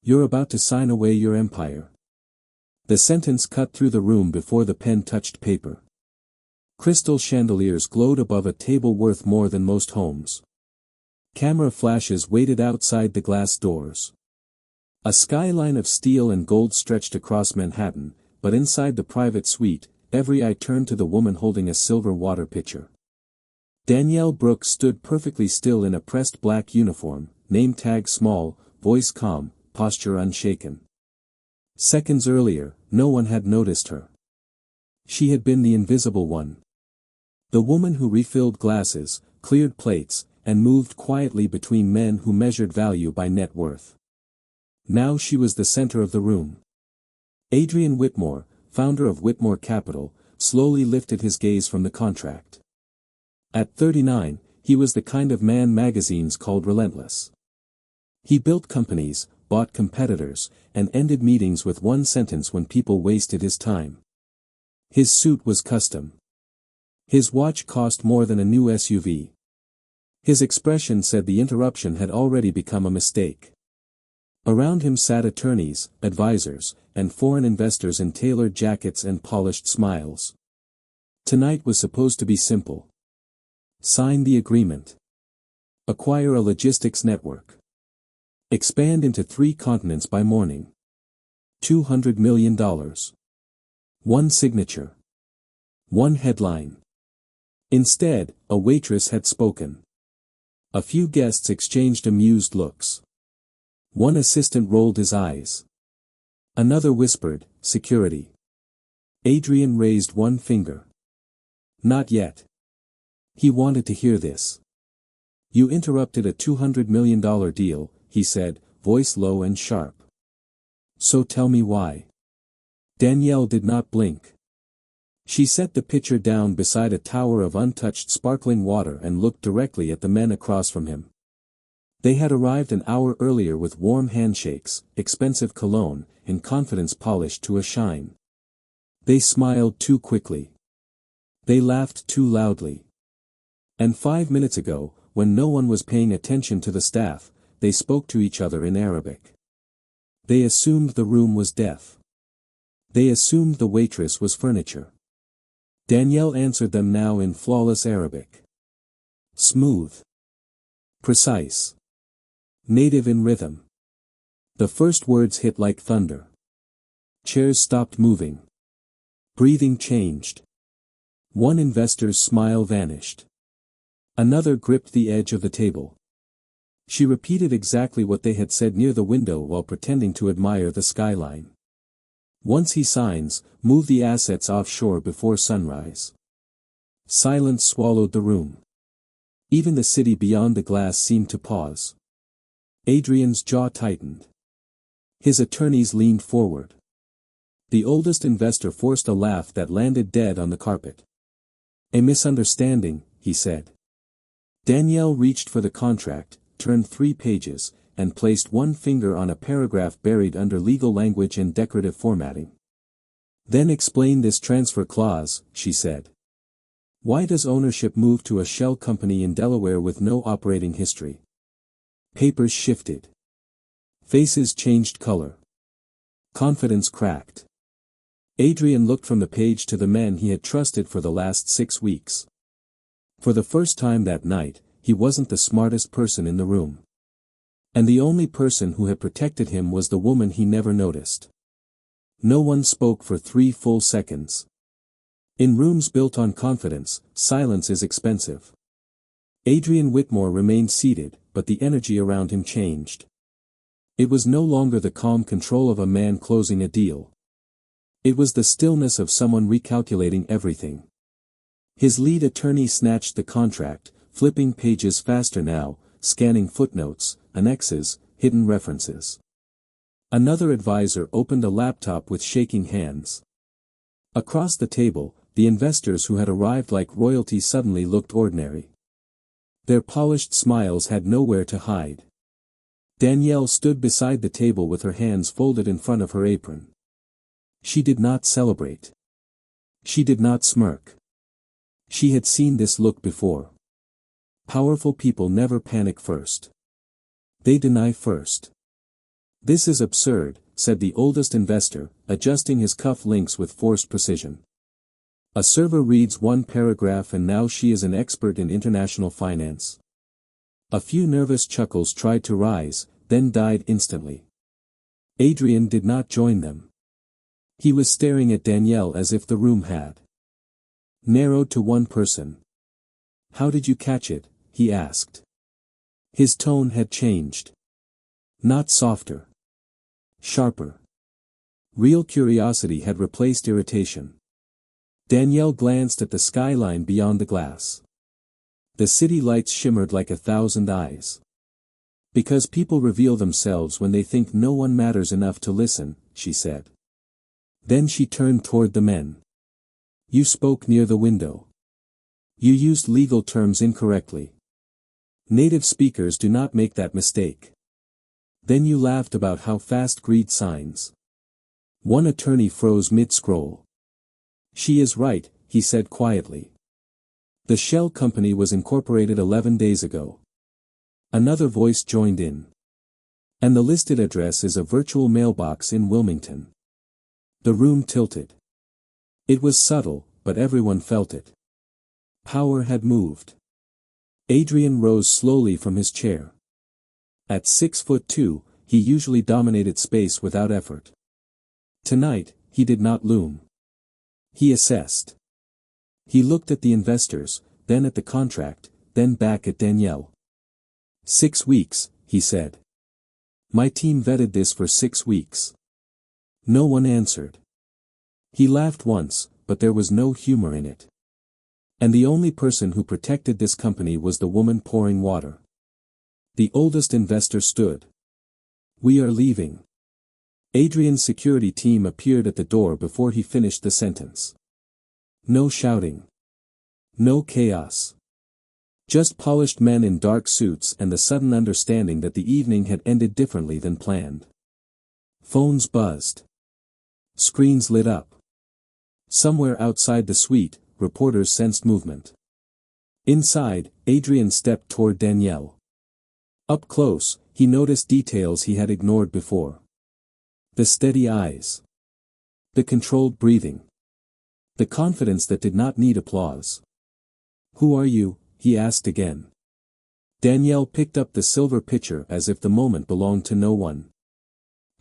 You're about to sign away your empire. The sentence cut through the room before the pen touched paper. Crystal chandeliers glowed above a table worth more than most homes. Camera flashes waited outside the glass doors. A skyline of steel and gold stretched across Manhattan, but inside the private suite, every eye turned to the woman holding a silver water pitcher. Danielle Brooks stood perfectly still in a pressed black uniform, name tag small, voice calm, posture unshaken. Seconds earlier, no one had noticed her. She had been the invisible one. The woman who refilled glasses, cleared plates, and moved quietly between men who measured value by net worth. Now she was the center of the room. Adrian Whitmore, founder of Whitmore Capital, slowly lifted his gaze from the contract. At 39, he was the kind of man magazines called relentless. He built companies, bought competitors, and ended meetings with one sentence when people wasted his time. His suit was custom. His watch cost more than a new SUV. His expression said the interruption had already become a mistake. Around him sat attorneys, advisors, and foreign investors in tailored jackets and polished smiles. Tonight was supposed to be simple. Sign the agreement. Acquire a logistics network. Expand into 3 continents by morning. $200 million. One signature. One headline. Instead, a waitress had spoken. A few guests exchanged amused looks. One assistant rolled his eyes. Another whispered, "Security." Adrian raised one finger. Not yet. He wanted to hear this. You interrupted a $200 million deal, he said, voice low and sharp. So tell me why. Danielle did not blink. She set the pitcher down beside a tower of untouched sparkling water and looked directly at the men across from him. They had arrived an hour earlier with warm handshakes, expensive cologne, and confidence polished to a shine. They smiled too quickly. They laughed too loudly. And 5 minutes ago, when no one was paying attention to the staff, they spoke to each other in Arabic. They assumed the room was deaf. They assumed the waitress was furniture. Danielle answered them now in flawless Arabic. Smooth. Precise. Native in rhythm. The first words hit like thunder. Chairs stopped moving. Breathing changed. One investor's smile vanished. Another gripped the edge of the table. She repeated exactly what they had said near the window while pretending to admire the skyline. Once he signs, move the assets offshore before sunrise. Silence swallowed the room. Even the city beyond the glass seemed to pause. Adrian's jaw tightened. His attorneys leaned forward. The oldest investor forced a laugh that landed dead on the carpet. A misunderstanding, he said. Danielle reached for the contract, turned 3 pages, and placed one finger on a paragraph buried under legal language and decorative formatting. Then explain this transfer clause, she said. Why does ownership move to a shell company in Delaware with no operating history? Papers shifted. Faces changed color. Confidence cracked. Adrian looked from the page to the men he had trusted for the last 6 weeks. For the first time that night, he wasn't the smartest person in the room. And the only person who had protected him was the woman he never noticed. No one spoke for 3 full seconds. In rooms built on confidence, silence is expensive. Adrian Whitmore remained seated, but the energy around him changed. It was no longer the calm control of a man closing a deal. It was the stillness of someone recalculating everything. His lead attorney snatched the contract, flipping pages faster now, scanning footnotes, annexes, hidden references. Another advisor opened a laptop with shaking hands. Across the table, the investors who had arrived like royalty suddenly looked ordinary. Their polished smiles had nowhere to hide. Danielle stood beside the table with her hands folded in front of her apron. She did not celebrate. She did not smirk. She had seen this look before. Powerful people never panic first. They deny first. "This is absurd," said the oldest investor, adjusting his cuff links with forced precision. "A server reads one paragraph and now she is an expert in international finance." A few nervous chuckles tried to rise, then died instantly. Adrian did not join them. He was staring at Danielle as if the room had narrowed to one person. "How did you catch it?" he asked. His tone had changed. Not softer. Sharper. Real curiosity had replaced irritation. Danielle glanced at the skyline beyond the glass. The city lights shimmered like 1,000 eyes. "Because people reveal themselves when they think no one matters enough to listen," she said. Then she turned toward the men. "You spoke near the window. You used legal terms incorrectly. Native speakers do not make that mistake. Then you laughed about how fast greed signs." One attorney froze mid-scroll. "She is right," he said quietly. "The shell company was incorporated 11 days ago." Another voice joined in. "And the listed address is a virtual mailbox in Wilmington." The room tilted. It was subtle, but everyone felt it. Power had moved. Adrian rose slowly from his chair. At 6'2", he usually dominated space without effort. Tonight, he did not loom. He assessed. He looked at the investors, then at the contract, then back at Danielle. 6 weeks, he said. "My team vetted this for 6 weeks. No one answered." He laughed once, but there was no humor in it. "And the only person who protected this company was the woman pouring water." The oldest investor stood. "We are leaving." Adrian's security team appeared at the door before he finished the sentence. No shouting. No chaos. Just polished men in dark suits and the sudden understanding that the evening had ended differently than planned. Phones buzzed. Screens lit up. Somewhere outside the suite, reporters sensed movement. Inside, Adrian stepped toward Danielle. Up close, he noticed details he had ignored before. The steady eyes. The controlled breathing. The confidence that did not need applause. "Who are you?" he asked again. Danielle picked up the silver pitcher as if the moment belonged to no one.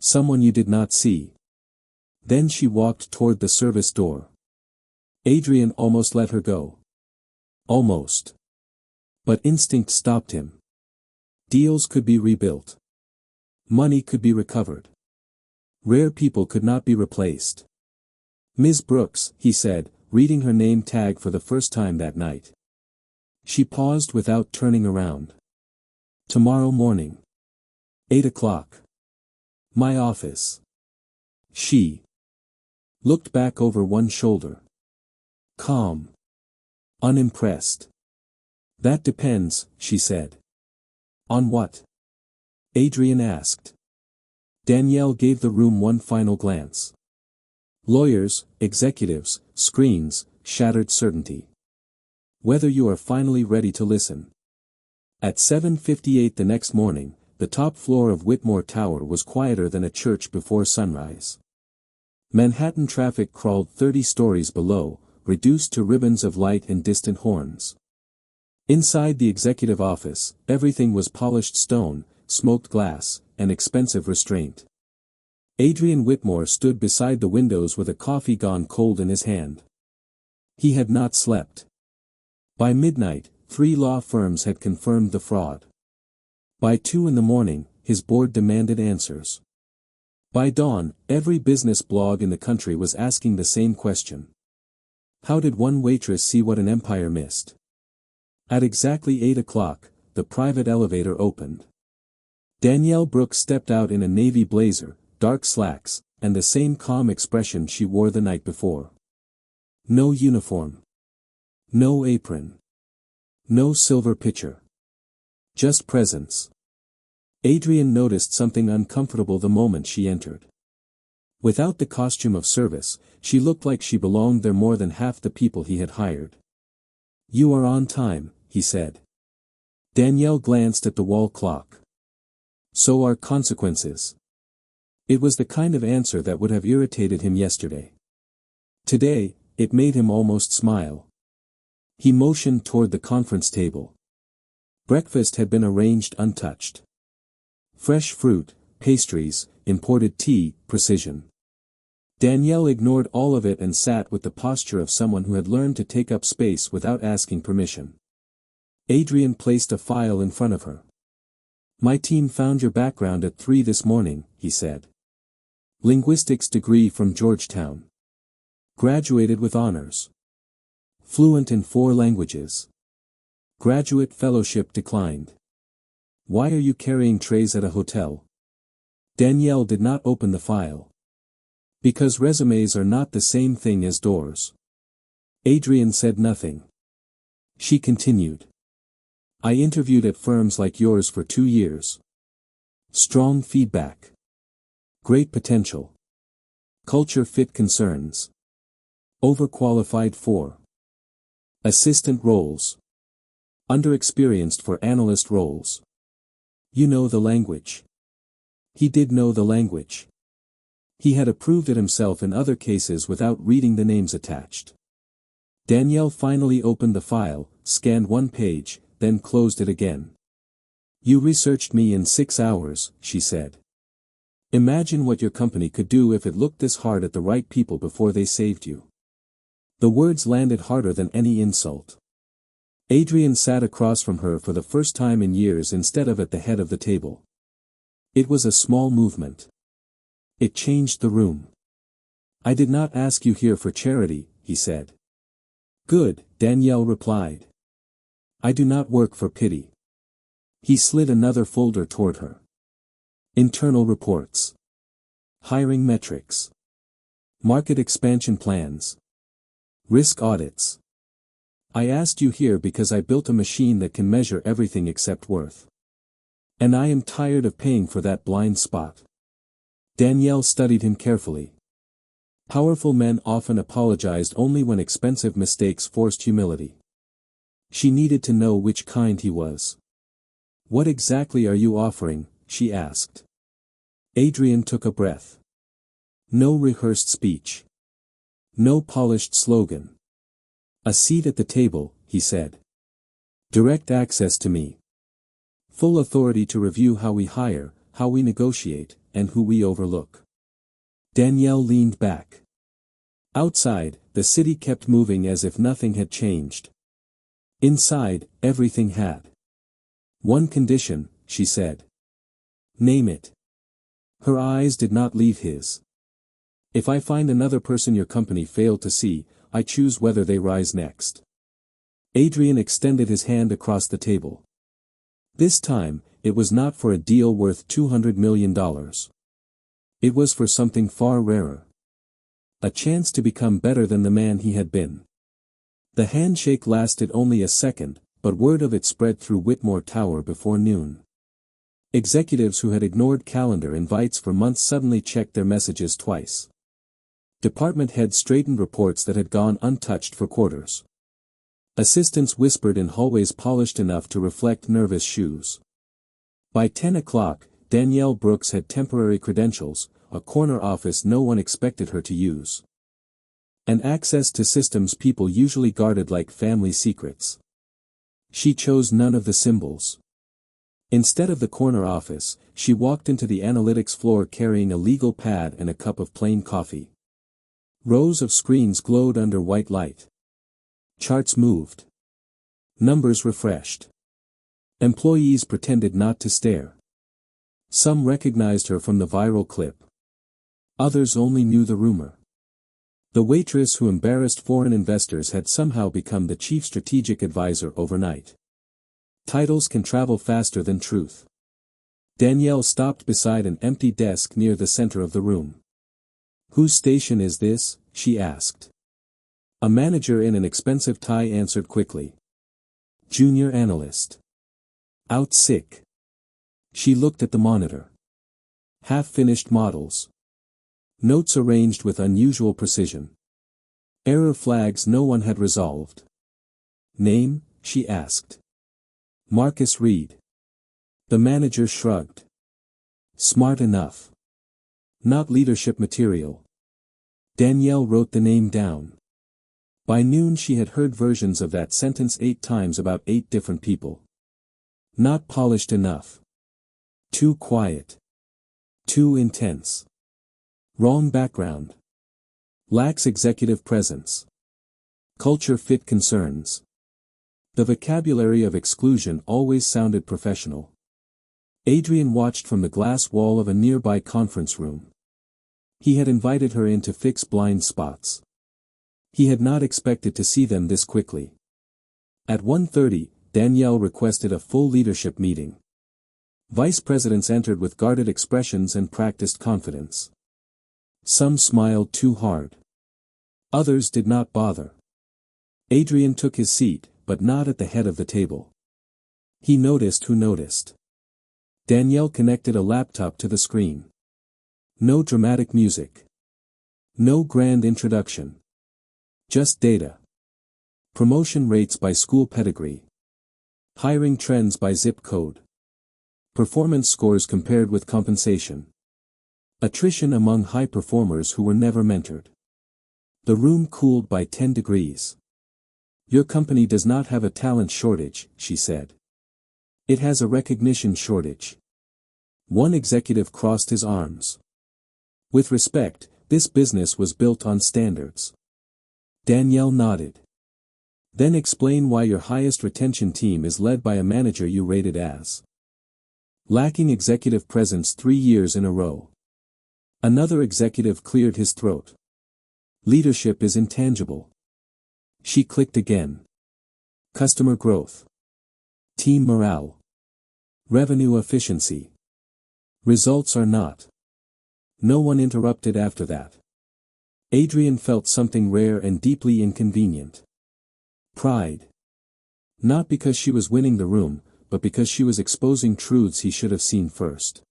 "Someone you did not see." Then she walked toward the service door. Adrian almost let her go. Almost. But instinct stopped him. Deals could be rebuilt. Money could be recovered. Rare people could not be replaced. "Ms. Brooks," he said, reading her name tag for the first time that night. She paused without turning around. "Tomorrow morning. 8 o'clock. My office." She looked back over one shoulder. Calm. Unimpressed. "That depends," she said. "On what?" Adrian asked. Danielle gave the room one final glance. Lawyers, executives, screens, shattered certainty. "Whether you are finally ready to listen." At 7:58 the next morning, the top floor of Whitmore Tower was quieter than a church before sunrise. Manhattan traffic crawled 30 stories below, reduced to ribbons of light and distant horns. Inside the executive office, everything was polished stone, smoked glass, and expensive restraint. Adrian Whitmore stood beside the windows with a coffee gone cold in his hand. He had not slept. By midnight, 3 law firms had confirmed the fraud. By 2 in the morning, his board demanded answers. By dawn, every business blog in the country was asking the same question. How did one waitress see what an empire missed? At exactly 8 o'clock, the private elevator opened. Danielle Brooks stepped out in a navy blazer, dark slacks, and the same calm expression she wore the night before. No uniform. No apron. No silver pitcher. Just presence. Adrian noticed something uncomfortable the moment she entered. Without the costume of service, she looked like she belonged there more than half the people he had hired. "You are on time," he said. Danielle glanced at the wall clock. "So are consequences." It was the kind of answer that would have irritated him yesterday. Today, it made him almost smile. He motioned toward the conference table. Breakfast had been arranged untouched. Fresh fruit, pastries, imported tea, precision. Danielle ignored all of it and sat with the posture of someone who had learned to take up space without asking permission. Adrian placed a file in front of her. "My team found your background at 3 this morning," he said. "Linguistics degree from Georgetown. Graduated with honors. Fluent in 4 languages. Graduate fellowship declined. Why are you carrying trays at a hotel?" Danielle did not open the file. "Because resumes are not the same thing as doors." Adrian said nothing. She continued. "I interviewed at firms like yours for 2 years. Strong feedback. Great potential. Culture fit concerns. Overqualified for assistant roles. Underexperienced for analyst roles. You know the language." He did know the language. He had approved it himself in other cases without reading the names attached. Danielle finally opened the file, scanned 1 page, then closed it again. "You researched me in 6 hours," she said. "Imagine what your company could do if it looked this hard at the right people before they saved you." The words landed harder than any insult. Adrian sat across from her for the first time in years instead of at the head of the table. It was a small movement. It changed the room. "I did not ask you here for charity," he said. "Good," Danielle replied. "I do not work for pity." He slid another folder toward her. Internal reports. Hiring metrics. Market expansion plans. Risk audits. "I asked you here because I built a machine that can measure everything except worth. And I am tired of paying for that blind spot." Danielle studied him carefully. Powerful men often apologized only when expensive mistakes forced humility. She needed to know which kind he was. "What exactly are you offering?" she asked. Adrian took a breath. No rehearsed speech. No polished slogan. "A seat at the table," he said. "Direct access to me. Full authority to review how we hire, how we negotiate, and who we overlook." Danielle leaned back. Outside, the city kept moving as if nothing had changed. Inside, everything had. "One condition," she said. "Name it." Her eyes did not leave his. "If I find another person your company failed to see, I choose whether they rise next." Adrian extended his hand across the table. This time, it was not for a deal worth $200 million. It was for something far rarer. A chance to become better than the man he had been. The handshake lasted only a second, but word of it spread through Whitmore Tower before noon. Executives who had ignored calendar invites for months suddenly checked their messages twice. Department heads straightened reports that had gone untouched for quarters. Assistants whispered in hallways polished enough to reflect nervous shoes. By 10 o'clock, Danielle Brooks had temporary credentials, a corner office no one expected her to use. And access to systems people usually guarded like family secrets. She chose none of the symbols. Instead of the corner office, she walked into the analytics floor carrying a legal pad and a cup of plain coffee. Rows of screens glowed under white light. Charts moved. Numbers refreshed. Employees pretended not to stare. Some recognized her from the viral clip. Others only knew the rumor. The waitress who embarrassed foreign investors had somehow become the chief strategic advisor overnight. Titles can travel faster than truth. Danielle stopped beside an empty desk near the center of the room. "Whose station is this?" she asked. A manager in an expensive tie answered quickly. "Junior analyst. Out sick." She looked at the monitor. Half-finished models. Notes arranged with unusual precision. Error flags no one had resolved. "Name?" she asked. "Marcus Reed." The manager shrugged. "Smart enough. Not leadership material. Danielle wrote the name down. By noon she had heard versions of that sentence 8 times about 8 different people. Not polished enough. Too quiet. Too intense. Wrong background. Lacks executive presence. Culture fit concerns. The vocabulary of exclusion always sounded professional. Adrian watched from the glass wall of a nearby conference room. He had invited her in to fix blind spots. He had not expected to see them this quickly. At 1:30, Danielle requested a full leadership meeting. Vice presidents entered with guarded expressions and practiced confidence. Some smiled too hard. Others did not bother. Adrian took his seat, but not at the head of the table. He noticed who noticed. Danielle connected a laptop to the screen. No dramatic music. No grand introduction. Just data. Promotion rates by school pedigree. Hiring trends by zip code. Performance scores compared with compensation. Attrition among high performers who were never mentored. The room cooled by 10 degrees. Your company does not have a talent shortage, she said. It has a recognition shortage. One executive crossed his arms. With respect, this business was built on standards. Danielle nodded. Then explain why your highest retention team is led by a manager you rated as lacking executive presence 3 years in a row. Another executive cleared his throat. Leadership is intangible. She clicked again. Customer growth. Team morale. Revenue efficiency. Results are not. No one interrupted after that. Adrian felt something rare and deeply inconvenient. Pride. Not because she was winning the room, but because she was exposing truths he should have seen first.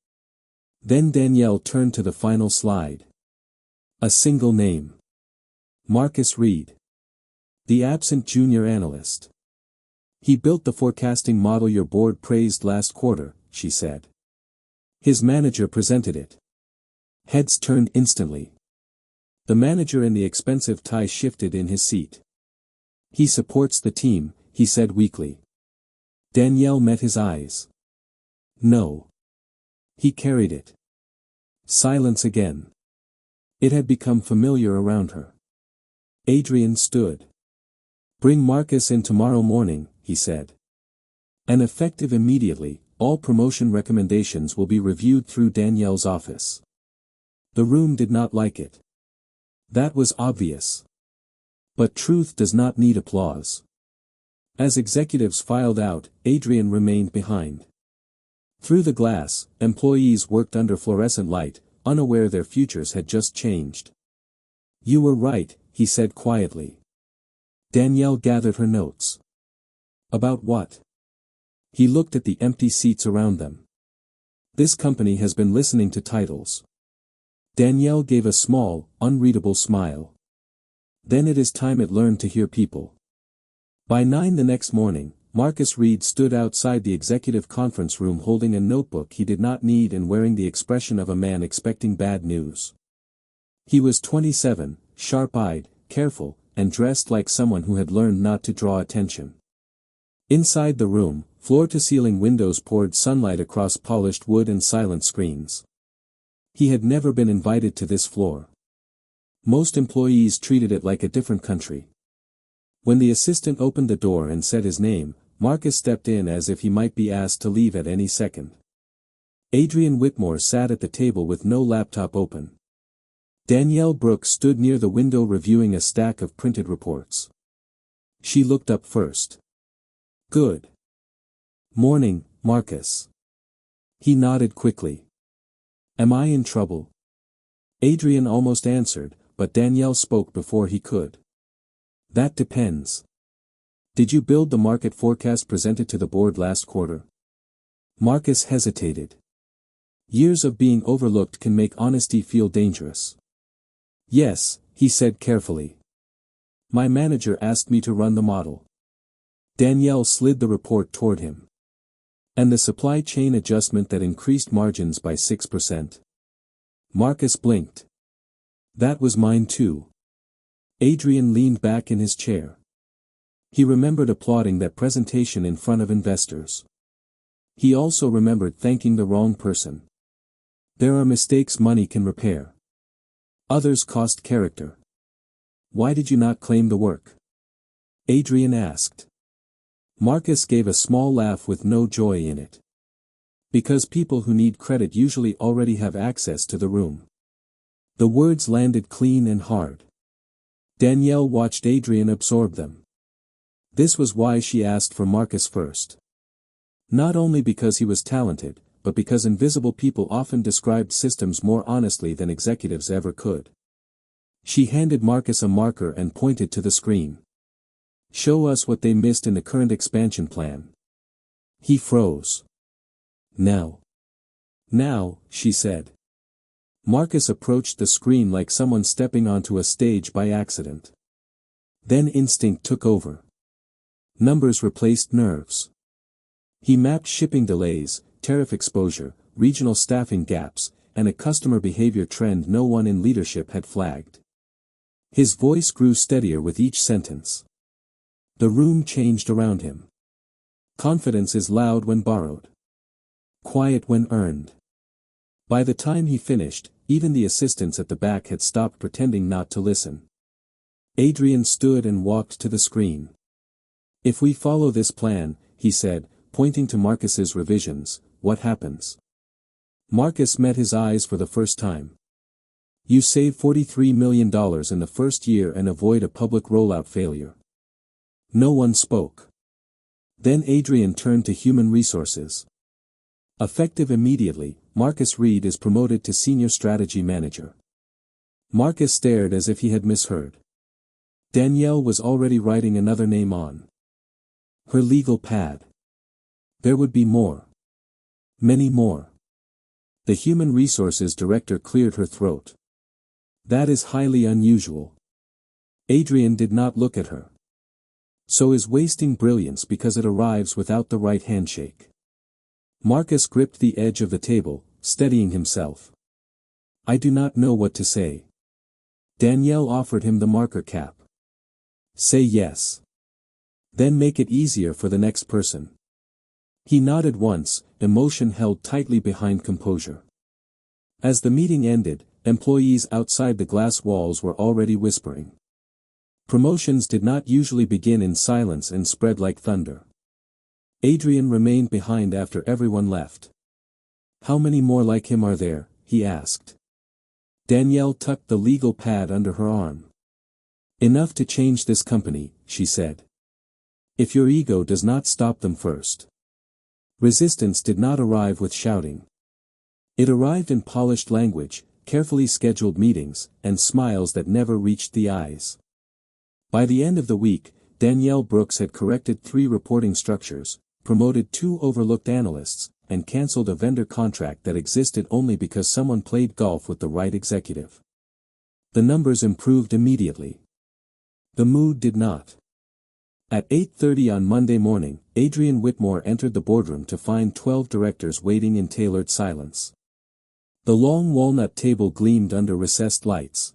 Then Danielle turned to the final slide. A single name. Marcus Reed. The absent junior analyst. He built the forecasting model your board praised last quarter, she said. His manager presented it. Heads turned instantly. The manager in the expensive tie shifted in his seat. He supports the team, he said weakly. Danielle met his eyes. No. He carried it. Silence again. It had become familiar around her. Adrian stood. Bring Marcus in tomorrow morning, he said. And effective immediately, all promotion recommendations will be reviewed through Danielle's office. The room did not like it. That was obvious. But truth does not need applause. As executives filed out, Adrian remained behind. Through the glass, employees worked under fluorescent light, unaware their futures had just changed. You were right, he said quietly. Danielle gathered her notes. About what? He looked at the empty seats around them. This company has been listening to titles. Danielle gave a small, unreadable smile. Then it is time it learned to hear people. By 9 the next morning, Marcus Reed stood outside the executive conference room holding a notebook he did not need and wearing the expression of a man expecting bad news. He was 27, sharp-eyed, careful, and dressed like someone who had learned not to draw attention. Inside the room, floor-to-ceiling windows poured sunlight across polished wood and silent screens. He had never been invited to this floor. Most employees treated it like a different country. When the assistant opened the door and said his name, Marcus stepped in as if he might be asked to leave at any second. Adrian Whitmore sat at the table with no laptop open. Danielle Brooks stood near the window reviewing a stack of printed reports. She looked up first. Good morning, Marcus. He nodded quickly. Am I in trouble? Adrian almost answered, but Danielle spoke before he could. That depends. Did you build the market forecast presented to the board last quarter? Marcus hesitated. Years of being overlooked can make honesty feel dangerous. Yes, he said carefully. My manager asked me to run the model. Danielle slid the report toward him. And the supply chain adjustment that increased margins by 6%. Marcus blinked. That was mine too. Adrian leaned back in his chair. He remembered applauding that presentation in front of investors. He also remembered thanking the wrong person. There are mistakes money can repair. Others cost character. Why did you not claim the work? Adrian asked. Marcus gave a small laugh with no joy in it. Because people who need credit usually already have access to the room. The words landed clean and hard. Danielle watched Adrian absorb them. This was why she asked for Marcus first. Not only because he was talented, but because invisible people often described systems more honestly than executives ever could. She handed Marcus a marker and pointed to the screen. Show us what they missed in the current expansion plan. He froze. Now. Now, she said. Marcus approached the screen like someone stepping onto a stage by accident. Then instinct took over. Numbers replaced nerves. He mapped shipping delays, tariff exposure, regional staffing gaps, and a customer behavior trend no one in leadership had flagged. His voice grew steadier with each sentence. The room changed around him. Confidence is loud when borrowed. Quiet when earned. By the time he finished, even the assistants at the back had stopped pretending not to listen. Adrian stood and walked to the screen. If we follow this plan, he said, pointing to Marcus's revisions, what happens? Marcus met his eyes for the first time. You save $43 million in the first year and avoid a public rollout failure. No one spoke. Then Adrian turned to human resources. Effective immediately, Marcus Reed is promoted to Senior Strategy Manager. Marcus stared as if he had misheard. Danielle was already writing another name on her legal pad. There would be more. Many more. The Human Resources Director cleared her throat. That is highly unusual. Adrian did not look at her. So is wasting brilliance because it arrives without the right handshake. Marcus gripped the edge of the table, steadying himself. I do not know what to say. Danielle offered him the marker cap. Say yes. Then make it easier for the next person. He nodded once, emotion held tightly behind composure. As the meeting ended, employees outside the glass walls were already whispering. Promotions did not usually begin in silence and spread like thunder. Adrian remained behind after everyone left. How many more like him are there? He asked. Danielle tucked the legal pad under her arm. Enough to change this company, she said. If your ego does not stop them first. Resistance did not arrive with shouting. It arrived in polished language, carefully scheduled meetings, and smiles that never reached the eyes. By the end of the week, Danielle Brooks had corrected 3 reporting structures, promoted 2 overlooked analysts, and cancelled a vendor contract that existed only because someone played golf with the right executive. The numbers improved immediately. The mood did not. At 8:30 on Monday morning, Adrian Whitmore entered the boardroom to find 12 directors waiting in tailored silence. The long walnut table gleamed under recessed lights.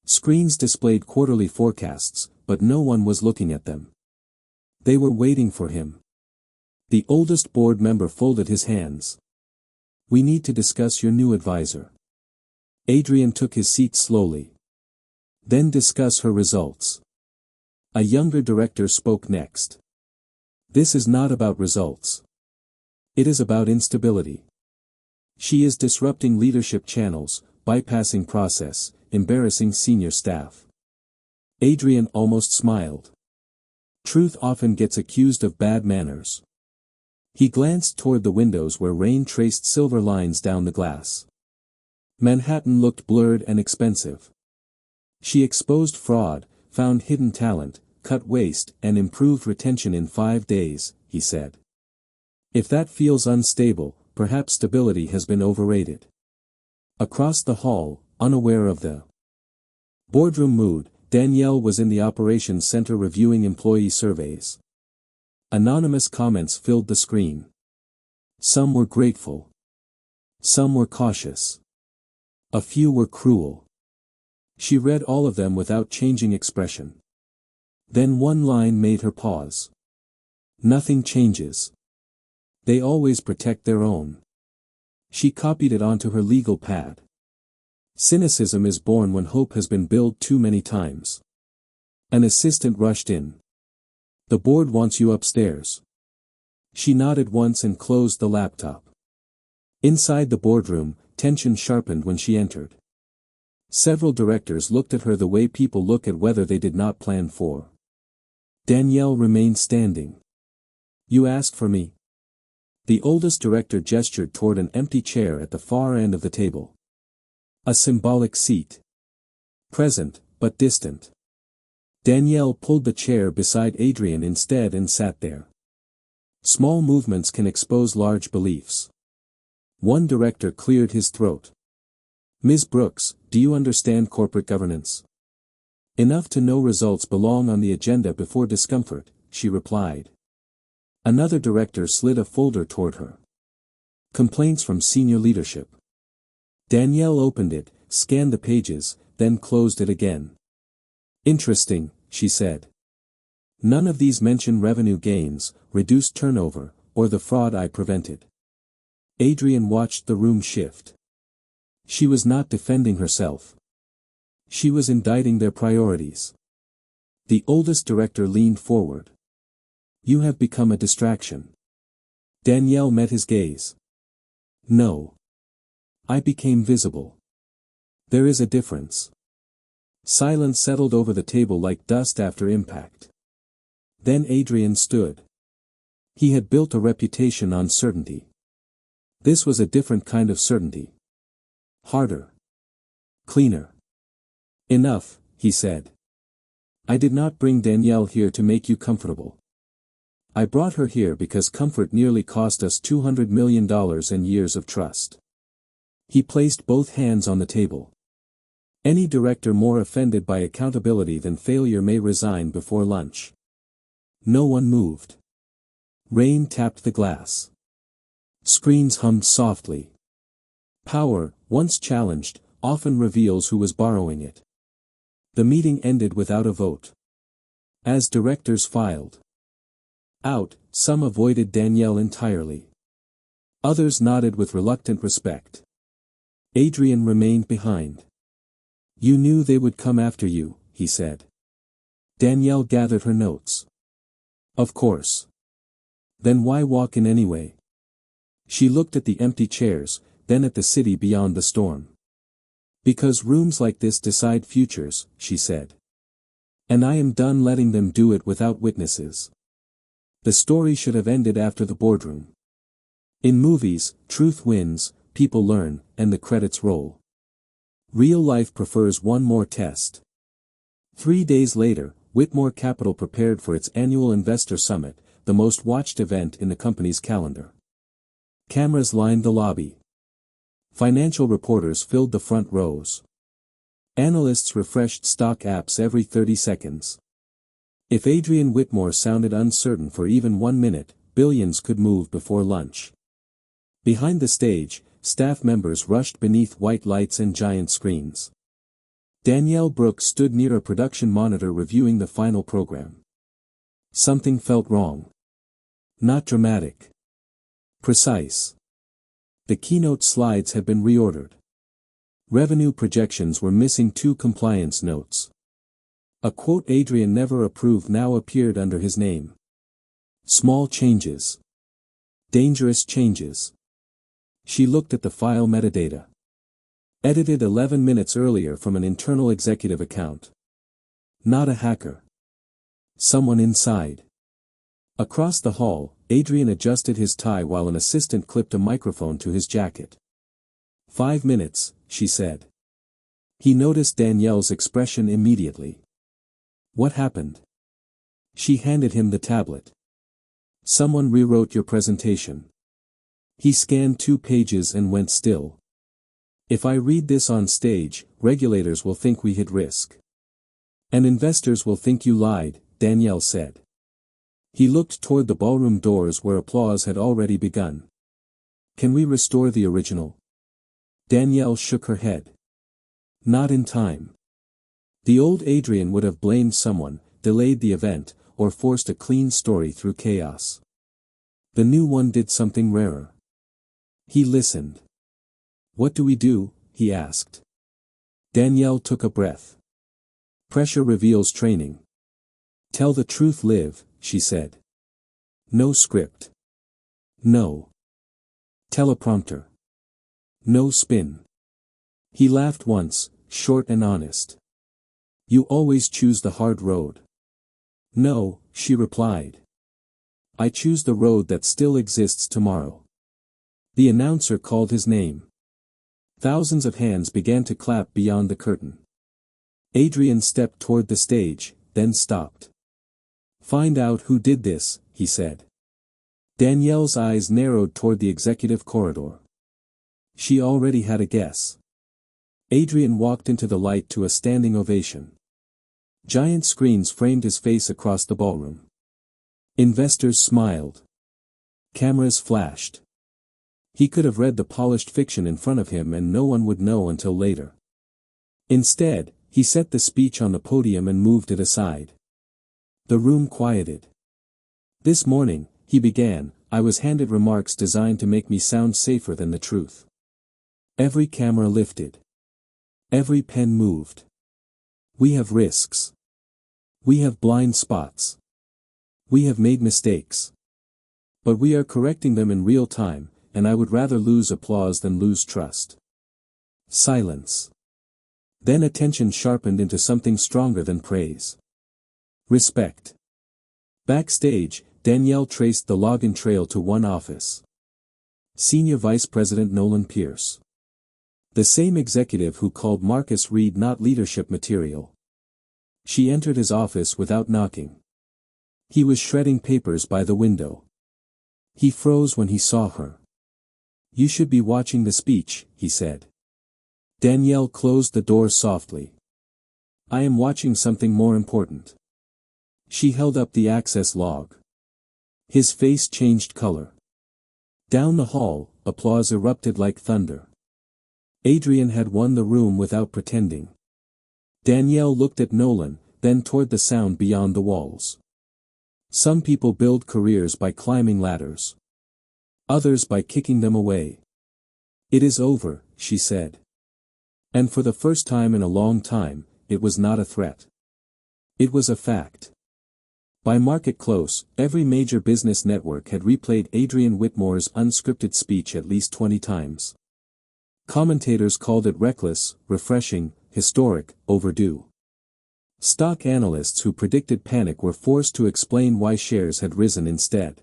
Screens displayed quarterly forecasts, but no one was looking at them. They were waiting for him. The oldest board member folded his hands. We need to discuss your new advisor. Adrian took his seat slowly. Then discuss her results. A younger director spoke next. This is not about results. It is about instability. She is disrupting leadership channels, bypassing process, embarrassing senior staff. Adrian almost smiled. Truth often gets accused of bad manners. He glanced toward the windows where rain traced silver lines down the glass. Manhattan looked blurred and expensive. She exposed fraud, found hidden talent, cut waste, and improved retention in 5 days, he said. If that feels unstable, perhaps stability has been overrated. Across the hall, unaware of the boardroom mood, Danielle was in the operations center reviewing employee surveys. Anonymous comments filled the screen. Some were grateful. Some were cautious. A few were cruel. She read all of them without changing expression. Then one line made her pause. Nothing changes. They always protect their own. She copied it onto her legal pad. Cynicism is born when hope has been billed too many times. An assistant rushed in. The board wants you upstairs. She nodded once and closed the laptop. Inside the boardroom, tension sharpened when she entered. Several directors looked at her the way people look at weather they did not plan for. Danielle remained standing. You asked for me? The oldest director gestured toward an empty chair at the far end of the table. A symbolic seat. Present, but distant. Danielle pulled the chair beside Adrian instead and sat there. Small movements can expose large beliefs. One director cleared his throat. Ms. Brooks, do you understand corporate governance? Enough to know results belong on the agenda before discomfort, she replied. Another director slid a folder toward her. Complaints from senior leadership. Danielle opened it, scanned the pages, then closed it again. Interesting, she said. None of these mention revenue gains, reduced turnover, or the fraud I prevented. Adrian watched the room shift. She was not defending herself. She was indicting their priorities. The oldest director leaned forward. You have become a distraction. Danielle met his gaze. No. I became visible. There is a difference. Silence settled over the table like dust after impact. Then Adrian stood. He had built a reputation on certainty. This was a different kind of certainty. Harder. Cleaner. Enough, he said. I did not bring Danielle here to make you comfortable. I brought her here because comfort nearly cost us $200 million and years of trust. He placed both hands on the table. Any director more offended by accountability than failure may resign before lunch. No one moved. Rain tapped the glass. Screens hummed softly. Power, once challenged, often reveals who was borrowing it. The meeting ended without a vote. As directors filed out, some avoided Danielle entirely. Others nodded with reluctant respect. Adrian remained behind. You knew they would come after you, he said. Danielle gathered her notes. Of course. Then why walk in anyway? She looked at the empty chairs, then at the city beyond the storm. Because rooms like this decide futures, she said. And I am done letting them do it without witnesses. The story should have ended after the boardroom. In movies, truth wins, people learn, and the credits roll. Real life prefers one more test. 3 days later, Whitmore Capital prepared for its annual investor summit, the most watched event in the company's calendar. Cameras lined the lobby. Financial reporters filled the front rows. Analysts refreshed stock apps every 30 seconds. If Adrian Whitmore sounded uncertain for even 1 minute, billions could move before lunch. Behind the stage, staff members rushed beneath white lights and giant screens. Danielle Brooks stood near a production monitor reviewing the final program. Something felt wrong. Not dramatic. Precise. The keynote slides had been reordered. Revenue projections were missing 2 compliance notes. A quote Adrian never approved now appeared under his name. Small changes. Dangerous changes. She looked at the file metadata. Edited 11 minutes earlier from an internal executive account. Not a hacker. Someone inside. Across the hall, Adrian adjusted his tie while an assistant clipped a microphone to his jacket. 5 minutes, she said. He noticed Danielle's expression immediately. What happened? She handed him the tablet. Someone rewrote your presentation. He scanned 2 pages and went still. If I read this on stage, regulators will think we hid risk. And investors will think you lied, Danielle said. He looked toward the ballroom doors where applause had already begun. Can we restore the original? Danielle shook her head. Not in time. The old Adrian would have blamed someone, delayed the event, or forced a clean story through chaos. The new one did something rarer. He listened. "What do we do?" he asked. Danielle took a breath. "Pressure reveals training. Tell the truth, Liv," she said. "No script. No teleprompter. No spin." He laughed once, short and honest. "You always choose the hard road." "No," she replied. "I choose the road that still exists tomorrow." The announcer called his name. Thousands of hands began to clap beyond the curtain. Adrian stepped toward the stage, then stopped. "Find out who did this," he said. Danielle's eyes narrowed toward the executive corridor. She already had a guess. Adrian walked into the light to a standing ovation. Giant screens framed his face across the ballroom. Investors smiled. Cameras flashed. He could have read the polished fiction in front of him and no one would know until later. Instead, he set the speech on the podium and moved it aside. The room quieted. "This morning," he began, "I was handed remarks designed to make me sound safer than the truth." Every camera lifted. Every pen moved. "We have risks. We have blind spots. We have made mistakes. But we are correcting them in real time, and I would rather lose applause than lose trust." Silence. Then attention sharpened into something stronger than praise. Respect. Backstage, Danielle traced the login trail to one office. Senior Vice President Nolan Pierce. The same executive who called Marcus Reed not leadership material. She entered his office without knocking. He was shredding papers by the window. He froze when he saw her. "You should be watching the speech," he said. Danielle closed the door softly. "I am watching something more important." She held up the access log. His face changed color. Down the hall, applause erupted like thunder. Adrian had won the room without pretending. Danielle looked at Nolan, then toward the sound beyond the walls. Some people build careers by climbing ladders. Others by kicking them away. "It is over," she said. And for the first time in a long time, it was not a threat. It was a fact. By market close, every major business network had replayed Adrian Whitmore's unscripted speech at least 20 times. Commentators called it reckless, refreshing, historic, overdue. Stock analysts who predicted panic were forced to explain why shares had risen instead.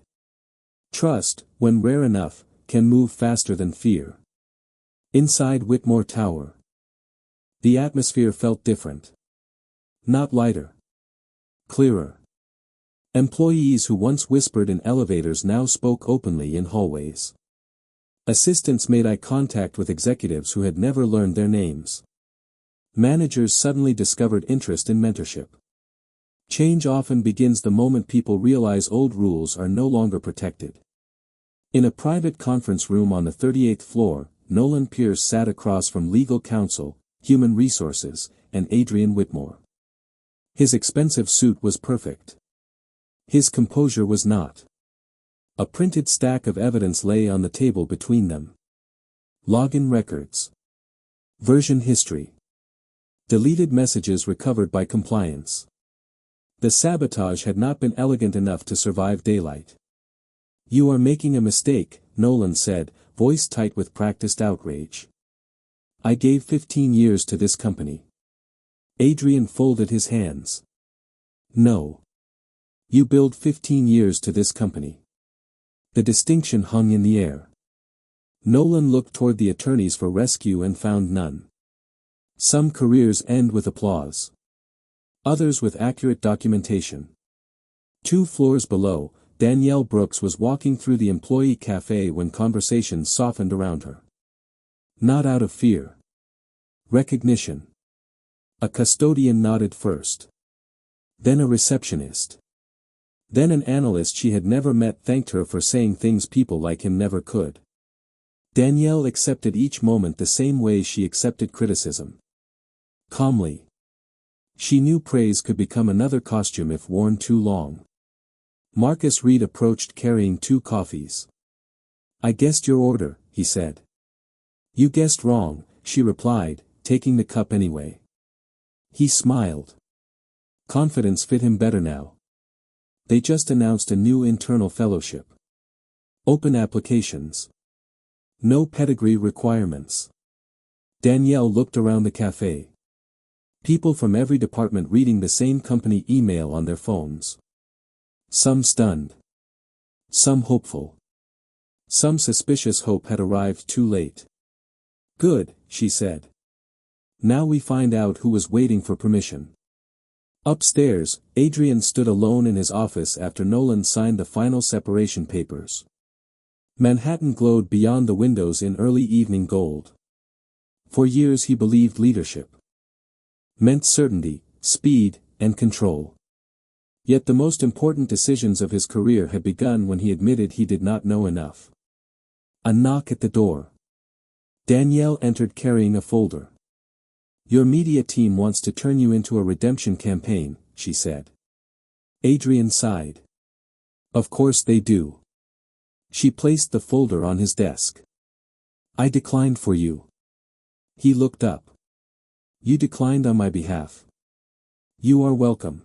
Trust, when rare enough, can move faster than fear. Inside Whitmore Tower, the atmosphere felt different. Not lighter. Clearer. Employees who once whispered in elevators now spoke openly in hallways. Assistants made eye contact with executives who had never learned their names. Managers suddenly discovered interest in mentorship. Change often begins the moment people realize old rules are no longer protected. In a private conference room on the 38th floor, Nolan Pierce sat across from legal counsel, human resources, and Adrian Whitmore. His expensive suit was perfect. His composure was not. A printed stack of evidence lay on the table between them. Login records. Version history. Deleted messages recovered by compliance. The sabotage had not been elegant enough to survive daylight. "You are making a mistake," Nolan said, voice tight with practiced outrage. "I gave 15 years to this company." Adrian folded his hands. "No. You billed 15 years to this company." The distinction hung in the air. Nolan looked toward the attorneys for rescue and found none. Some careers end with applause. Others with accurate documentation. 2 floors below, Danielle Brooks was walking through the employee cafe when conversations softened around her. Not out of fear. Recognition. A custodian nodded first. Then a receptionist. Then an analyst she had never met thanked her for saying things people like him never could. Danielle accepted each moment the same way she accepted criticism. Calmly. She knew praise could become another costume if worn too long. Marcus Reed approached carrying 2 coffees. "I guessed your order," he said. "You guessed wrong," she replied, taking the cup anyway. He smiled. Confidence fit him better now. They just announced a new internal fellowship. Open applications. No pedigree requirements. Danielle looked around the cafe. People from every department reading the same company email on their phones. Some stunned. Some hopeful. Some suspicious hope had arrived too late. "Good," she said. "Now we find out who was waiting for permission." Upstairs, Adrian stood alone in his office after Nolan signed the final separation papers. Manhattan glowed beyond the windows in early evening gold. For years he believed leadership meant certainty, speed, and control. Yet the most important decisions of his career had begun when he admitted he did not know enough. A knock at the door. Danielle entered carrying a folder. "Your media team wants to turn you into a redemption campaign," she said. Adrian sighed. "Of course they do." She placed the folder on his desk. "I declined for you." He looked up. "You declined on my behalf." "You are welcome."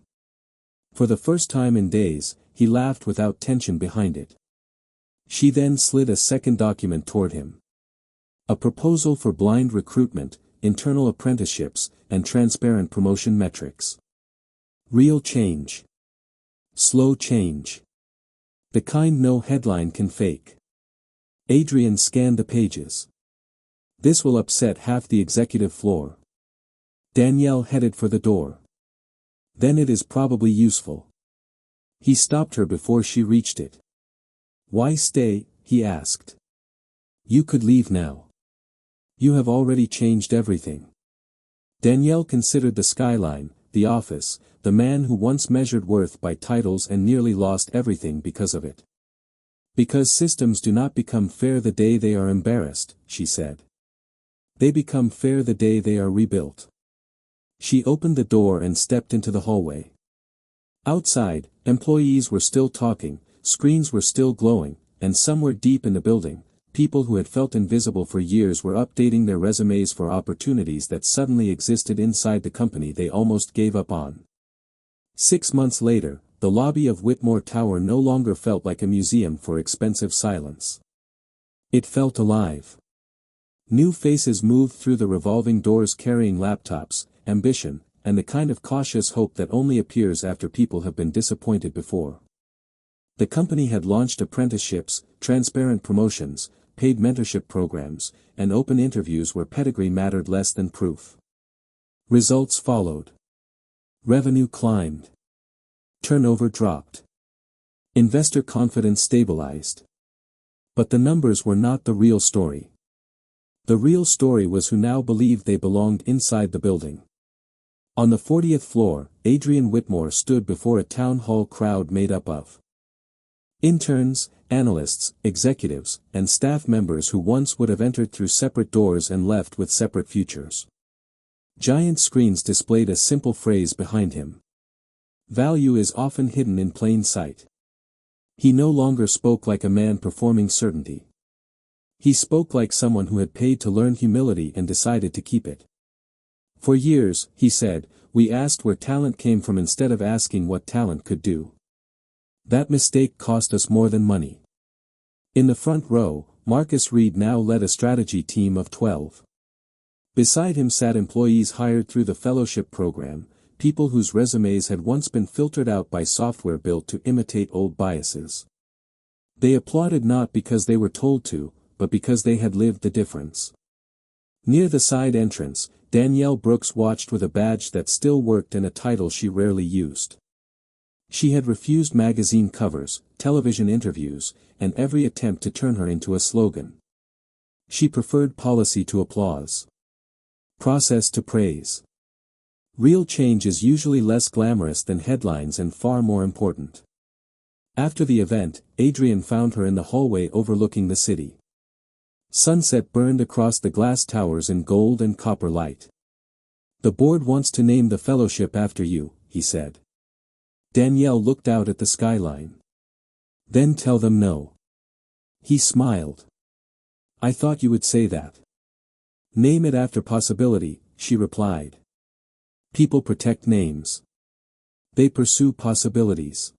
For the first time in days, he laughed without tension behind it. She then slid a second document toward him. A proposal for blind recruitment, internal apprenticeships, and transparent promotion metrics. Real change. Slow change. The kind no headline can fake. Adrian scanned the pages. This will upset half the executive floor. Danielle headed for the door. Then it is probably useful. He stopped her before she reached it. "Why stay?" he asked. "You could leave now. You have already changed everything." Danielle considered the skyline, the office, the man who once measured worth by titles and nearly lost everything because of it. "Because systems do not become fair the day they are embarrassed," she said. "They become fair the day they are rebuilt." She opened the door and stepped into the hallway. Outside, employees were still talking, screens were still glowing, and somewhere deep in the building, people who had felt invisible for years were updating their resumes for opportunities that suddenly existed inside the company they almost gave up on. 6 months later, the lobby of Whitmore Tower no longer felt like a museum for expensive silence. It felt alive. New faces moved through the revolving doors carrying laptops, ambition, and the kind of cautious hope that only appears after people have been disappointed before. The company had launched apprenticeships, transparent promotions, paid mentorship programs, and open interviews where pedigree mattered less than proof. Results followed. Revenue climbed. Turnover dropped. Investor confidence stabilized. But the numbers were not the real story. The real story was who now believed they belonged inside the building. On the 40th floor, Adrian Whitmore stood before a town hall crowd made up of interns, analysts, executives, and staff members who once would have entered through separate doors and left with separate futures. Giant screens displayed a simple phrase behind him. Value is often hidden in plain sight. He no longer spoke like a man performing certainty. He spoke like someone who had paid to learn humility and decided to keep it. For years, he said, we asked where talent came from instead of asking what talent could do. That mistake cost us more than money. In the front row, Marcus Reed now led a strategy team of 12. Beside him sat employees hired through the fellowship program, people whose resumes had once been filtered out by software built to imitate old biases. They applauded not because they were told to, but because they had lived the difference. Near the side entrance, Danielle Brooks watched with a badge that still worked and a title she rarely used. She had refused magazine covers, television interviews, and every attempt to turn her into a slogan. She preferred policy to applause. Process to praise. Real change is usually less glamorous than headlines and far more important. After the event, Adrian found her in the hallway overlooking the city. Sunset burned across the glass towers in gold and copper light. The board wants to name the fellowship after you, he said. Danielle looked out at the skyline. Then tell them no. He smiled. I thought you would say that. Name it after possibility, she replied. People protect names. They pursue possibilities.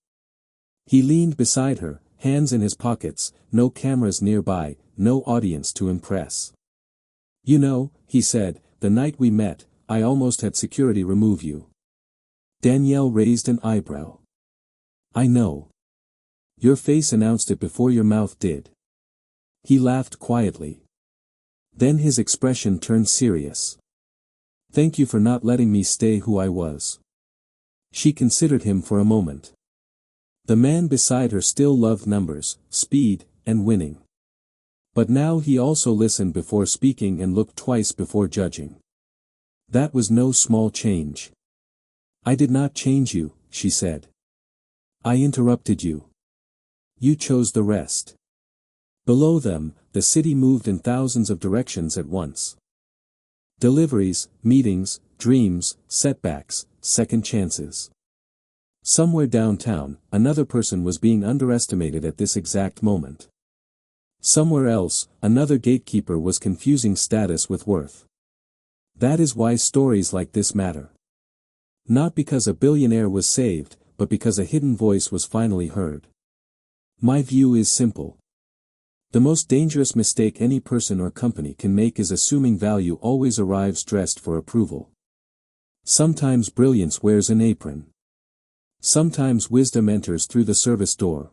He leaned beside her, hands in his pockets, no cameras nearby, no audience to impress. You know, he said, the night we met, I almost had security remove you. Danielle raised an eyebrow. I know. Your face announced it before your mouth did. He laughed quietly. Then his expression turned serious. Thank you for not letting me stay who I was. She considered him for a moment. The man beside her still loved numbers, speed, and winning. But now he also listened before speaking and looked twice before judging. That was no small change. I did not change you, she said. I interrupted you. You chose the rest. Below them, the city moved in thousands of directions at once. Deliveries, meetings, dreams, setbacks, second chances. Somewhere downtown, another person was being underestimated at this exact moment. Somewhere else, another gatekeeper was confusing status with worth. That is why stories like this matter. Not because a billionaire was saved, but because a hidden voice was finally heard. My view is simple. The most dangerous mistake any person or company can make is assuming value always arrives dressed for approval. Sometimes brilliance wears an apron. Sometimes wisdom enters through the service door.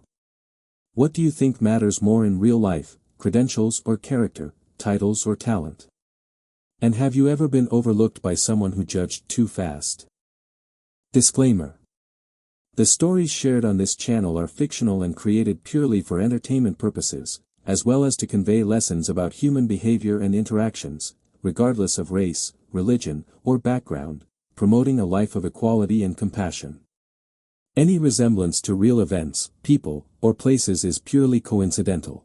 What do you think matters more in real life, credentials or character, titles or talent? And have you ever been overlooked by someone who judged too fast? Disclaimer. The stories shared on this channel are fictional and created purely for entertainment purposes, as well as to convey lessons about human behavior and interactions, regardless of race, religion, or background, promoting a life of equality and compassion. Any resemblance to real events, people, or places is purely coincidental.